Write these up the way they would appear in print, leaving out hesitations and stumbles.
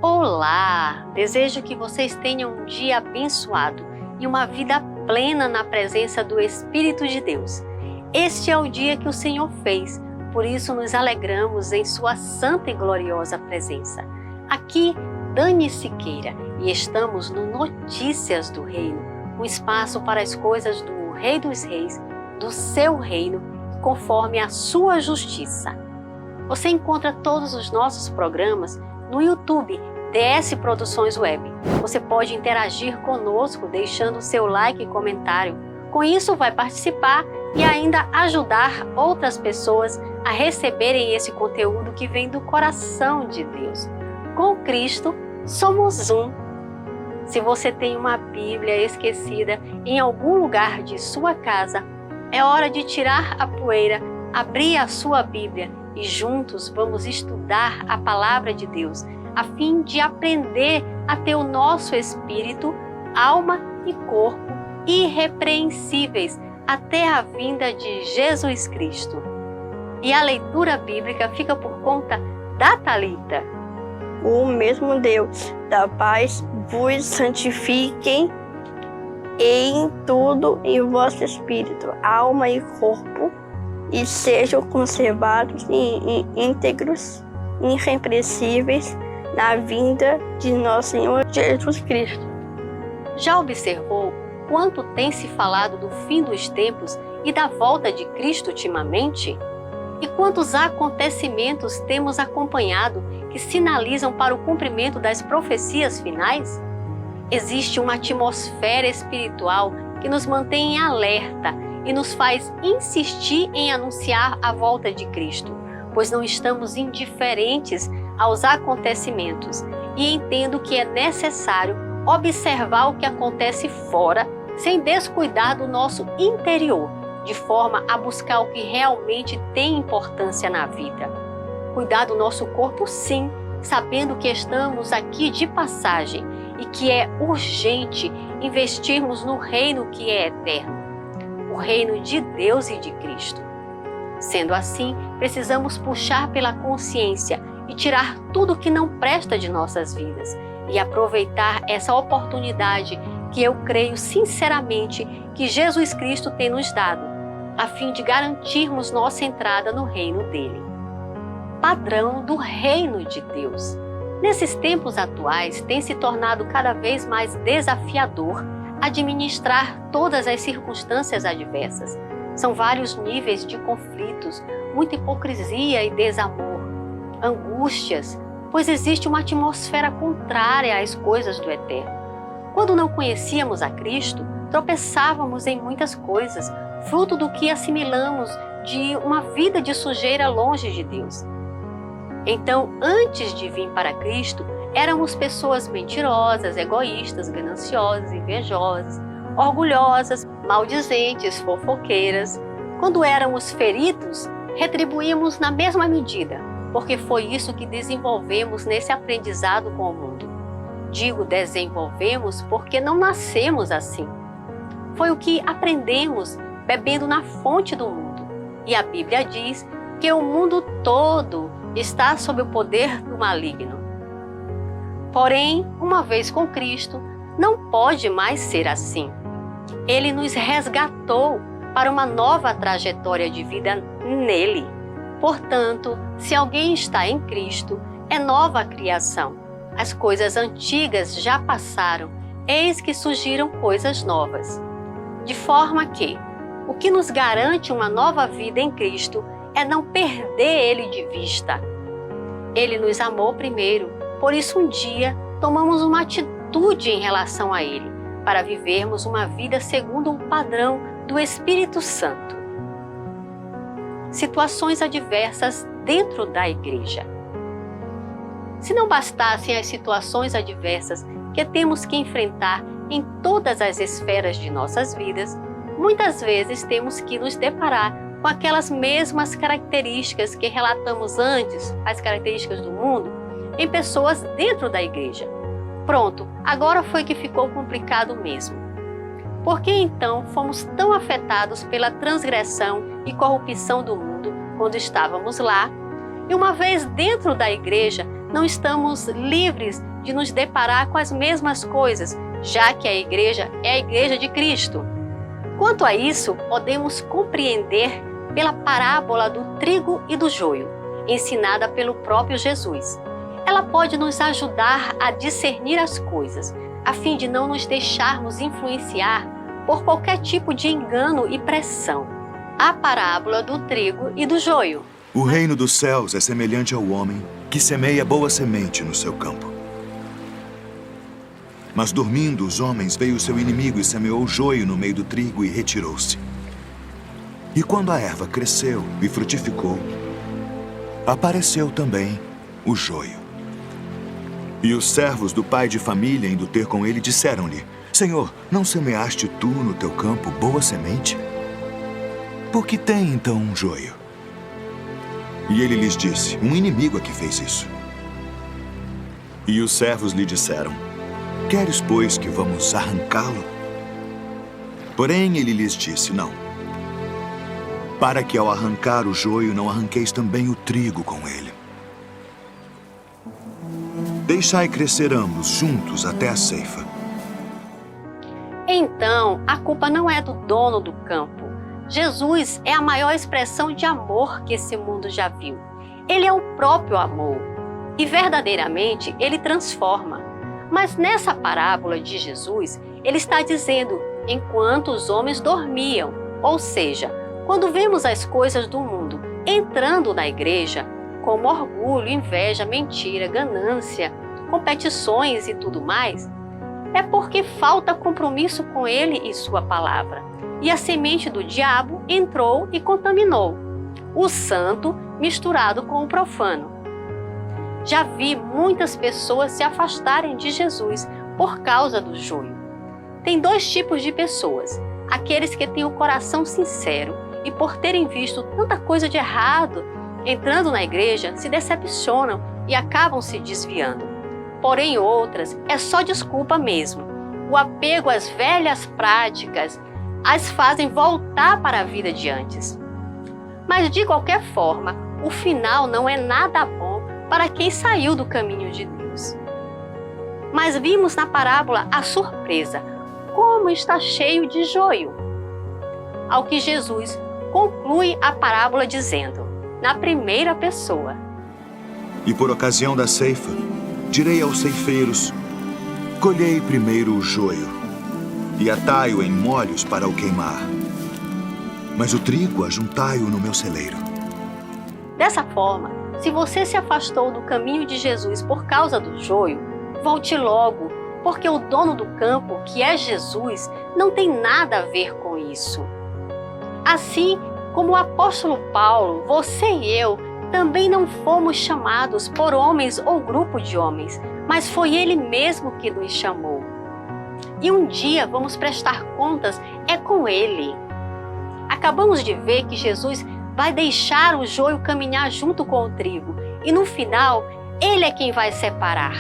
Olá! Desejo que vocês tenham um dia abençoado e uma vida plena na presença do Espírito de Deus. Este é o dia que o Senhor fez, por isso nos alegramos em sua santa e gloriosa presença. Aqui, Dani Siqueira, e estamos no Notícias do Reino, um espaço para as coisas do Rei dos Reis, do seu reino, conforme a sua justiça. Você encontra todos os nossos programas no YouTube DS Produções Web. Você pode interagir conosco deixando seu like e comentário. Com isso, vai participar e ainda ajudar outras pessoas a receberem esse conteúdo que vem do coração de Deus. Com Cristo, somos um. Se você tem uma Bíblia esquecida em algum lugar de sua casa, é hora de tirar a poeira, abrir a sua Bíblia e juntos vamos estudar a Palavra de Deus, a fim de aprender a ter o nosso espírito, alma e corpo irrepreensíveis até a vinda de Jesus Cristo. E a leitura bíblica fica por conta da Thalita. O mesmo Deus da paz vos santifiquem em tudo em vosso espírito, alma e corpo, e sejam conservados e íntegros, irrepreensíveis na vinda de nosso Senhor Jesus Cristo. Já observou quanto tem se falado do fim dos tempos e da volta de Cristo ultimamente? E quantos acontecimentos temos acompanhado que sinalizam para o cumprimento das profecias finais? Existe uma atmosfera espiritual que nos mantém em alerta e nos faz insistir em anunciar a volta de Cristo, pois não estamos indiferentes aos acontecimentos e entendo que é necessário observar o que acontece fora sem descuidar do nosso interior, de forma a buscar o que realmente tem importância na vida. Cuidar do nosso corpo, sim, sabendo que estamos aqui de passagem e que é urgente investirmos no reino que é eterno, o reino de Deus e de Cristo. Sendo assim, precisamos puxar pela consciência e tirar tudo que não presta de nossas vidas e aproveitar essa oportunidade que eu creio sinceramente que Jesus Cristo tem nos dado, a fim de garantirmos nossa entrada no reino dele. Padrão do reino de Deus. Nesses tempos atuais, tem se tornado cada vez mais desafiador administrar todas as circunstâncias adversas. São vários níveis de conflitos, muita hipocrisia e desamor, angústias, pois existe uma atmosfera contrária às coisas do eterno. Quando não conhecíamos a Cristo, tropeçávamos em muitas coisas, fruto do que assimilamos de uma vida de sujeira longe de Deus. Então, antes de vir para Cristo, éramos pessoas mentirosas, egoístas, gananciosas, invejosas, orgulhosas, maldizentes, fofoqueiras. Quando éramos feridos, retribuímos na mesma medida, porque foi isso que desenvolvemos nesse aprendizado com o mundo. Digo desenvolvemos porque não nascemos assim. Foi o que aprendemos bebendo na fonte do mundo. E a Bíblia diz que o mundo todo está sob o poder do maligno. Porém, uma vez com Cristo, não pode mais ser assim. Ele nos resgatou para uma nova trajetória de vida nele. Portanto, se alguém está em Cristo, é nova criação. As coisas antigas já passaram, eis que surgiram coisas novas. De forma que, o que nos garante uma nova vida em Cristo é não perder Ele de vista. Ele nos amou primeiro, por isso um dia tomamos uma atitude em relação a Ele, para vivermos uma vida segundo o padrão do Espírito Santo. Situações adversas dentro da igreja. Se não bastassem as situações adversas que temos que enfrentar em todas as esferas de nossas vidas, muitas vezes temos que nos deparar com aquelas mesmas características que relatamos antes, as características do mundo, em pessoas dentro da igreja. Pronto, agora foi que ficou complicado mesmo. Por que então fomos tão afetados pela transgressão e corrupção do mundo quando estávamos lá? E uma vez dentro da igreja, não estamos livres de nos deparar com as mesmas coisas, já que a igreja é a igreja de Cristo. Quanto a isso, podemos compreender pela parábola do trigo e do joio, ensinada pelo próprio Jesus. Ela pode nos ajudar a discernir as coisas, a fim de não nos deixarmos influenciar por qualquer tipo de engano e pressão. A parábola do trigo e do joio. O reino dos céus é semelhante ao homem que semeia boa semente no seu campo. Mas dormindo os homens, veio o seu inimigo e semeou joio no meio do trigo e retirou-se. E quando a erva cresceu e frutificou, apareceu também o joio. E os servos do pai de família, indo ter com ele, disseram-lhe: Senhor, não semeaste tu no teu campo boa semente? Por que tem então um joio? E ele lhes disse: um inimigo é que fez isso. E os servos lhe disseram: Queres, pois, que vamos arrancá-lo? Porém ele lhes disse: Não, para que ao arrancar o joio não arranqueis também o trigo com ele. Deixai crescer ambos juntos até a ceifa. Então, a culpa não é do dono do campo. Jesus é a maior expressão de amor que esse mundo já viu. Ele é o próprio amor e verdadeiramente ele transforma. Mas nessa parábola de Jesus, ele está dizendo: enquanto os homens dormiam, ou seja, quando vemos as coisas do mundo entrando na igreja, como orgulho, inveja, mentira, ganância, competições e tudo mais, é porque falta compromisso com ele e sua palavra. E a semente do diabo entrou e contaminou o santo misturado com o profano. Já vi muitas pessoas se afastarem de Jesus por causa do joio. Tem dois tipos de pessoas: aqueles que têm o coração sincero e por terem visto tanta coisa de errado entrando na igreja, se decepcionam e acabam se desviando. Porém outras, é só desculpa mesmo. O apego às velhas práticas as fazem voltar para a vida de antes. Mas de qualquer forma, o final não é nada bom para quem saiu do caminho de Deus. Mas vimos na parábola a surpresa, como está cheio de joio. Ao que Jesus conclui a parábola dizendo, na primeira pessoa: E por ocasião da ceifa, direi aos ceifeiros: colhei primeiro o joio, e atai-o em molhos para o queimar. Mas o trigo ajuntai-o no meu celeiro. Dessa forma, se você se afastou do caminho de Jesus por causa do joio, volte logo, porque o dono do campo, que é Jesus, não tem nada a ver com isso. Assim como o apóstolo Paulo, você e eu também não fomos chamados por homens ou grupo de homens, mas foi ele mesmo que nos chamou. E um dia vamos prestar contas com ele. Acabamos de ver que Jesus vai deixar o joio caminhar junto com o trigo e no final ele é quem vai separar.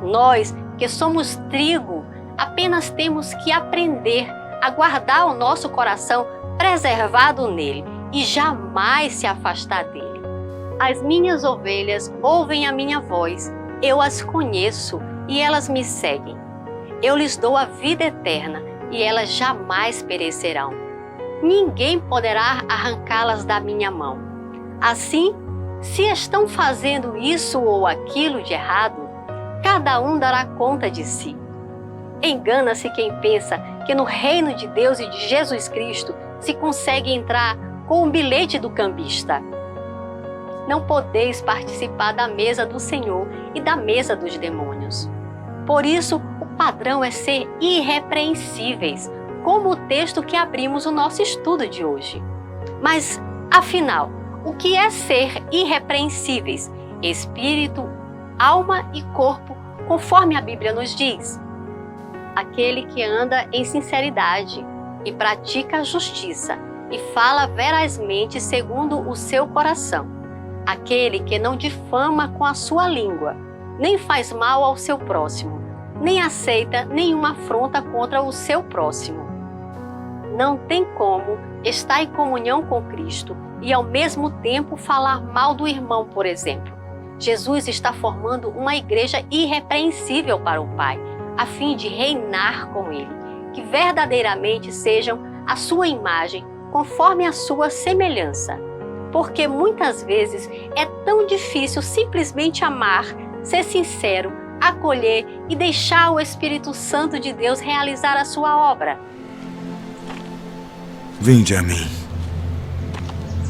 Nós, que somos trigo, apenas temos que aprender a guardar o nosso coração preservado nele e jamais se afastar dele. As minhas ovelhas ouvem a minha voz, eu as conheço e elas me seguem. Eu lhes dou a vida eterna e elas jamais perecerão. Ninguém poderá arrancá-las da minha mão. Assim, se estão fazendo isso ou aquilo de errado, cada um dará conta de si. Engana-se quem pensa que no reino de Deus e de Jesus Cristo se consegue entrar com o bilhete do cambista. Não podeis participar da mesa do Senhor e da mesa dos demônios. Por isso, o padrão é ser irrepreensíveis, como o texto que abrimos o nosso estudo de hoje. Mas, afinal, o que é ser irrepreensíveis? Espírito, alma e corpo, conforme a Bíblia nos diz. Aquele que anda em sinceridade e pratica a justiça e fala verazmente segundo o seu coração. Aquele que não difama com a sua língua, nem faz mal ao seu próximo, nem aceita nenhuma afronta contra o seu próximo. Não tem como estar em comunhão com Cristo e ao mesmo tempo falar mal do irmão, por exemplo. Jesus está formando uma igreja irrepreensível para o Pai, a fim de reinar com Ele, que verdadeiramente sejam a sua imagem, conforme a sua semelhança. Porque muitas vezes é tão difícil simplesmente amar, ser sincero, acolher e deixar o Espírito Santo de Deus realizar a sua obra. Vinde a mim,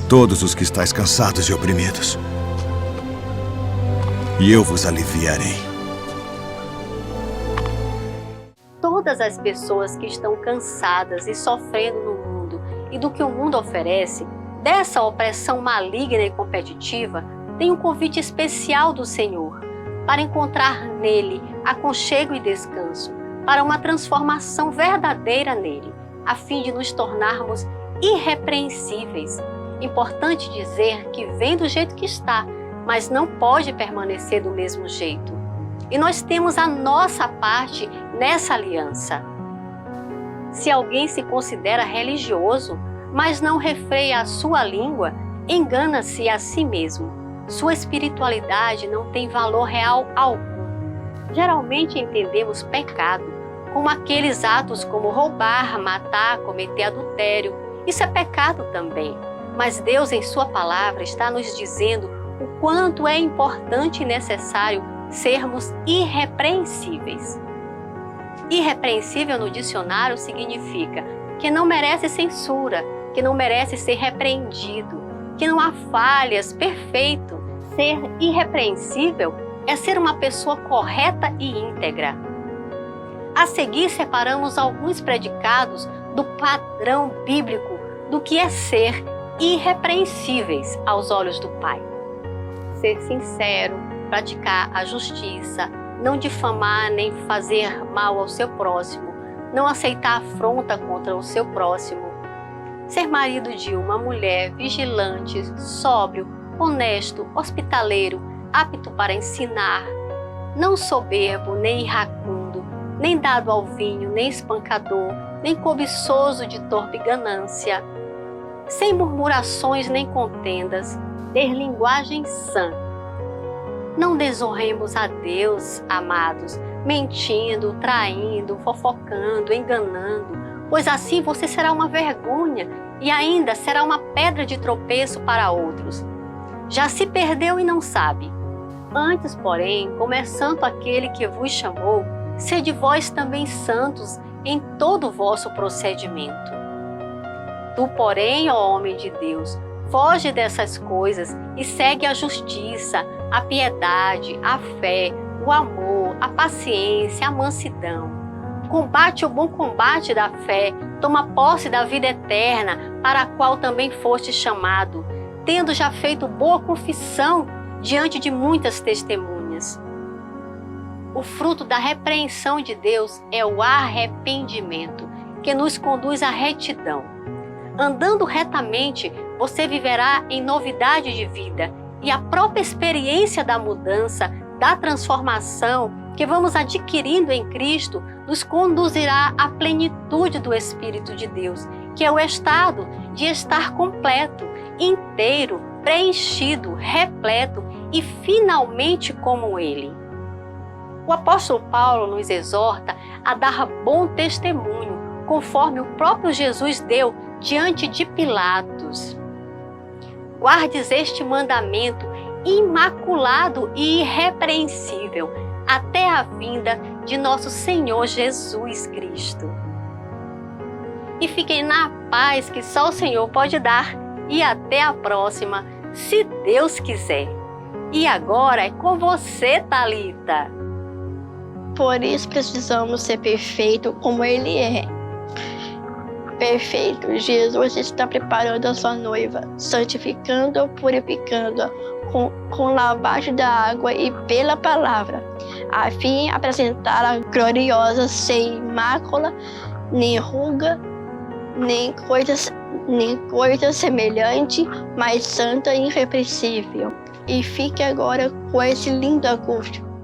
todos os que estáis cansados e oprimidos, e eu vos aliviarei. Todas as pessoas que estão cansadas e sofrendo no mundo e do que o mundo oferece, dessa opressão maligna e competitiva, têm um convite especial do Senhor para encontrar nele aconchego e descanso, para uma transformação verdadeira nele, a fim de nos tornarmos irrepreensíveis. Importante dizer que vem do jeito que está, mas não pode permanecer do mesmo jeito. E nós temos a nossa parte nessa aliança. Se alguém se considera religioso, mas não refreia a sua língua, engana-se a si mesmo. Sua espiritualidade não tem valor real algum. Geralmente entendemos pecado como aqueles atos como roubar, matar, cometer adultério. Isso é pecado também. Mas Deus, em sua palavra, está nos dizendo o quanto é importante e necessário sermos irrepreensíveis. Irrepreensível no dicionário significa que não merece censura, que não merece ser repreendido, que não há falhas, perfeito. Ser irrepreensível é ser uma pessoa correta e íntegra. A seguir, separamos alguns predicados do padrão bíblico do que é ser irrepreensíveis aos olhos do Pai. Ser sincero, praticar a justiça, não difamar nem fazer mal ao seu próximo, não aceitar afronta contra o seu próximo, ser marido de uma mulher vigilante, sóbrio, honesto, hospitaleiro, apto para ensinar, não soberbo nem iracundo, nem dado ao vinho, nem espancador, nem cobiçoso de torpe ganância, sem murmurações nem contendas, ter linguagem sã. Não desonremos a Deus, amados, mentindo, traindo, fofocando, enganando, pois assim você será uma vergonha e ainda será uma pedra de tropeço para outros. Já se perdeu e não sabe. Antes, porém, como é santo aquele que vos chamou, sede vós também santos em todo o vosso procedimento. Tu, porém, ó homem de Deus, foge dessas coisas e segue a justiça, a piedade, a fé, o amor, a paciência, a mansidão. Combate o bom combate da fé, toma posse da vida eterna, para a qual também foste chamado, tendo já feito boa confissão diante de muitas testemunhas. O fruto da repreensão de Deus é o arrependimento, que nos conduz à retidão. Andando retamente, você viverá em novidade de vida, e a própria experiência da mudança, da transformação que vamos adquirindo em Cristo, nos conduzirá à plenitude do Espírito de Deus, que é o estado de estar completo, inteiro, preenchido, repleto e finalmente como Ele. O apóstolo Paulo nos exorta a dar bom testemunho, conforme o próprio Jesus deu diante de Pilatos. Guardes este mandamento imaculado e irrepreensível até a vinda de nosso Senhor Jesus Cristo. E fiquem na paz que só o Senhor pode dar, e até a próxima, se Deus quiser. E agora é com você, Thalita. Por isso precisamos ser perfeitos como Ele é. Perfeito, Jesus está preparando a sua noiva, santificando-a, purificando-a com lavagem da água e pela palavra, a fim de apresentá-la gloriosa, sem mácula, nem ruga, nem coisa semelhante, mas santa e irrepreensível. E fique agora com esse lindo acústico.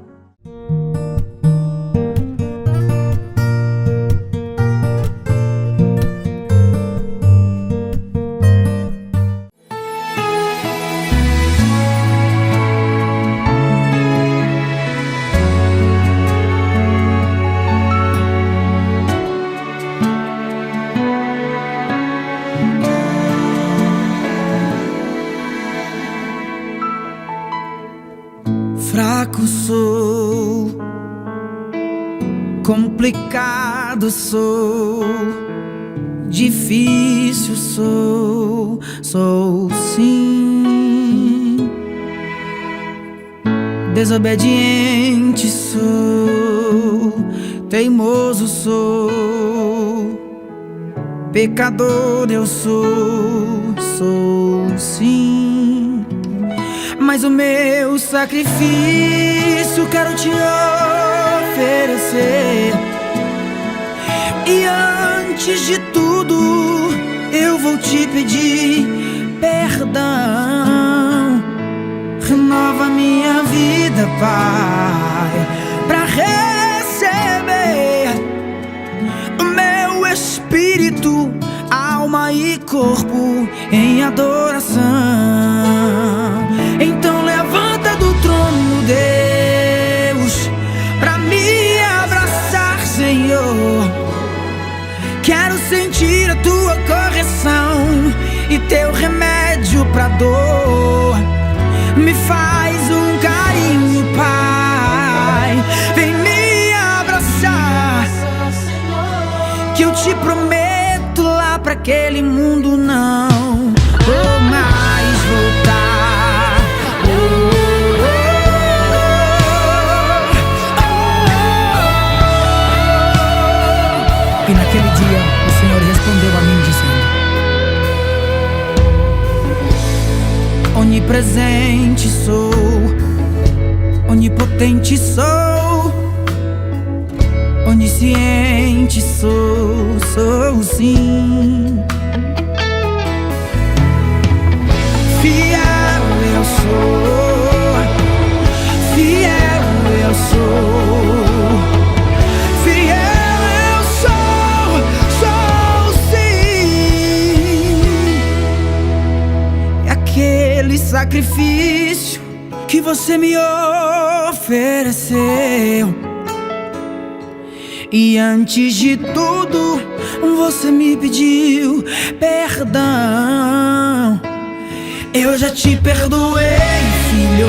Complicado sou, difícil sou sim. Desobediente sou, teimoso sou, pecador eu sou sim. Mas o meu sacrifício quero te oferecer. E antes de tudo eu vou te pedir perdão. Renova minha vida, Pai, pra receber o meu espírito, alma e corpo em adoração. Então levanta do trono, Deus, pra me abraçar, Senhor. Quero sentir a tua correção e teu remédio pra dor. Me faz um carinho, Pai, vem me abraçar, que eu te prometo lá pra aquele mundo não vou mais voltar. E naquele dia o Senhor respondeu a mim dizendo: onipresente sou, onipotente sou, onisciente sou sim. Fiel eu sou, fiel eu sou, fiel eu sou sim. É aquele sacrifício que você me ofereceu. E antes de tudo você me pediu perdão. Eu já te perdoei, filho.